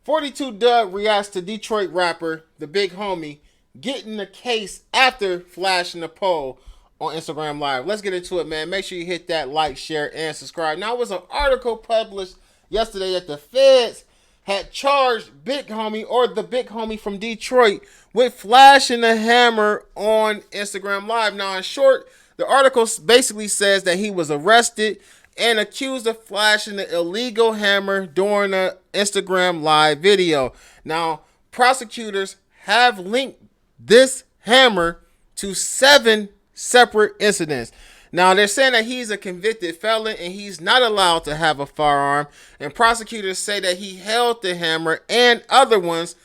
42 Dugg reacts to Detroit rapper, the Big Homie, getting the case after flashing the poll on Instagram Live. Let's get into it, man. Make sure you hit that like, share, and subscribe. Now, it was an article published yesterday that the feds had charged Big Homie, or the Big Homie from Detroit, with flashing the hammer on Instagram Live. Now, in short, the article basically says that he was arrested and accused of flashing the illegal hammer during an Instagram Live video. Now, prosecutors have linked this hammer to 7 separate incidents. Now, they're saying that he's a convicted felon and he's not allowed to have a firearm. And prosecutors say that he held the hammer and other ones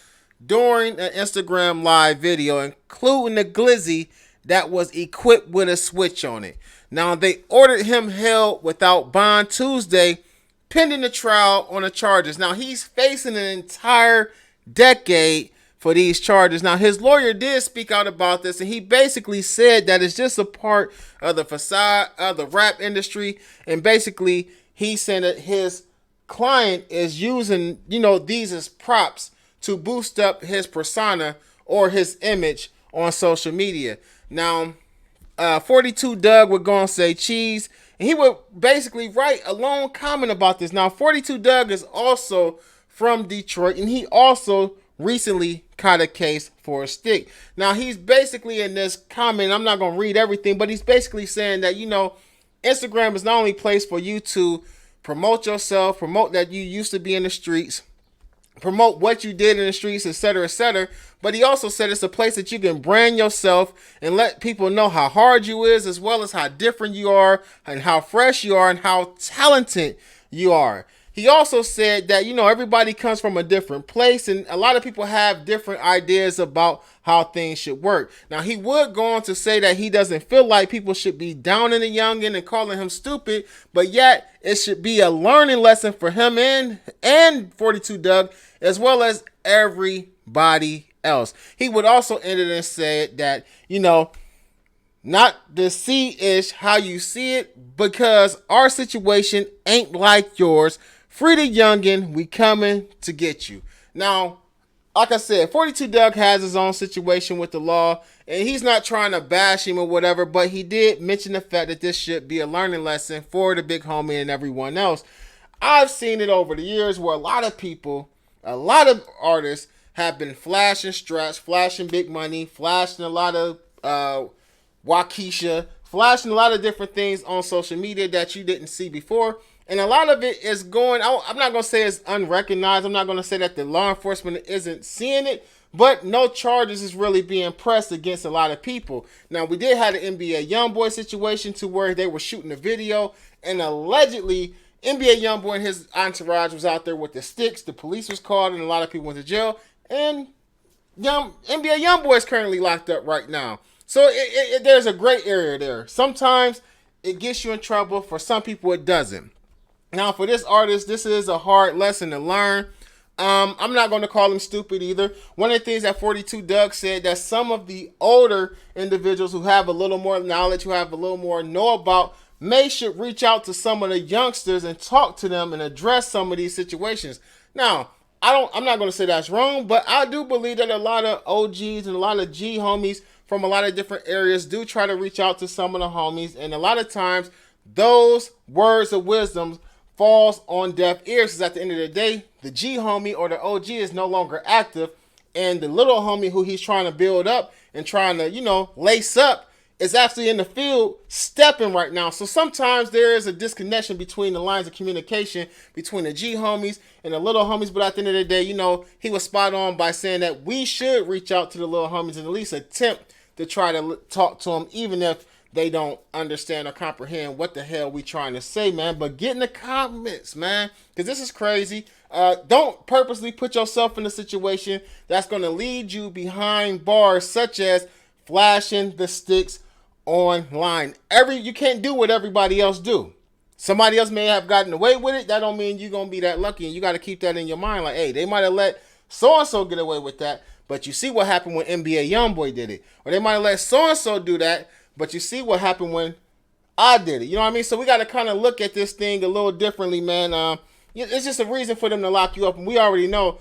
during an Instagram Live video, including the Glizzy that was equipped with a switch on it. Now, they ordered him held without bond Tuesday, pending the trial on the charges. Now, he's facing an entire decade for these charges. Now, his lawyer did speak out about this, and he basically said that it's just a part of the facade of the rap industry. And basically, he said that his client is using, these as props to boost up his persona or his image on social media. Now, 42 Dugg would go and say cheese, and he would basically write a long comment about this. Now, 42 Dugg is also from Detroit, and he also recently caught a case for a stick. Now, he's basically in this comment, I'm not going to read everything, but he's basically saying that, Instagram is not only a place for you to promote yourself, promote that you used to be in the streets, promote what you did in the streets, etc., etc. But he also said it's a place that you can brand yourself and let people know how hard you is, as well as how different you are and how fresh you are and how talented you are. He also said that, everybody comes from a different place and a lot of people have different ideas about how things should work. Now, he would go on to say that he doesn't feel like people should be downing the youngin and calling him stupid, but yet it should be a learning lesson for him and 42 Dugg, as well as everybody else. He would also end it and say that, not the see-ish how you see it, because our situation ain't like yours. Free the youngin, we coming to get you. Now, like I said, 42 Dugg has his own situation with the law, and he's not trying to bash him or whatever, but he did mention the fact that this should be a learning lesson for the Big Homie and everyone else. I've seen it over the years where a lot of artists have been flashing straps, flashing big money, flashing a lot of Waukesha, flashing a lot of different things on social media that you didn't see before. And a lot of it is going, I'm not going to say it's unrecognized. I'm not going to say that the law enforcement isn't seeing it, but no charges is really being pressed against a lot of people. Now, we did have the NBA YoungBoy situation to where they were shooting a video, and allegedly NBA YoungBoy and his entourage was out there with the sticks. The police was called, and a lot of people went to jail. And NBA YoungBoy is currently locked up right now. So there's a gray area there. Sometimes it gets you in trouble. For some people, it doesn't. Now, for this artist, this is a hard lesson to learn. I'm not going to call him stupid either. One of the things that 42 Dugg said, that some of the older individuals who have a little more knowledge, who have a little more know about, should reach out to some of the youngsters and talk to them and address some of these situations. Now, I'm not going to say that's wrong, but I do believe that a lot of OGs and a lot of G homies from a lot of different areas do try to reach out to some of the homies, and a lot of times those words of wisdom falls on deaf ears, because at the end of the day, the G homie or the OG is no longer active, and the little homie who he's trying to build up and trying to, lace up is actually in the field stepping right now. So sometimes there is a disconnection between the lines of communication between the G homies and the little homies, but at the end of the day, he was spot on by saying that we should reach out to the little homies and at least attempt to try to talk to them, even if they don't understand or comprehend what the hell we trying to say, man. But get in the comments, man, because this is crazy. Don't purposely put yourself in a situation that's going to lead you behind bars, such as flashing the sticks online. You can't do what everybody else do. Somebody else may have gotten away with it. That don't mean you're going to be that lucky, and you got to keep that in your mind. Like, hey, they might have let so-and-so get away with that, but you see what happened when NBA YoungBoy did it. Or they might have let so-and-so do that, but you see what happened when I did it. You know what I mean? So we got to kind of look at this thing a little differently, man. It's just a reason for them to lock you up. And we already know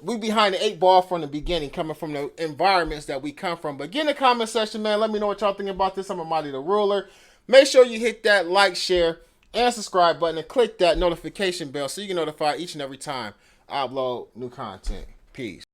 we behind the 8 ball from the beginning, coming from the environments that we come from. But get in the comment section, man. Let me know what y'all think about this. I'm Amadi the Ruler. Make sure you hit that like, share, and subscribe button, and click that notification bell so you can notify each and every time I upload new content. Peace.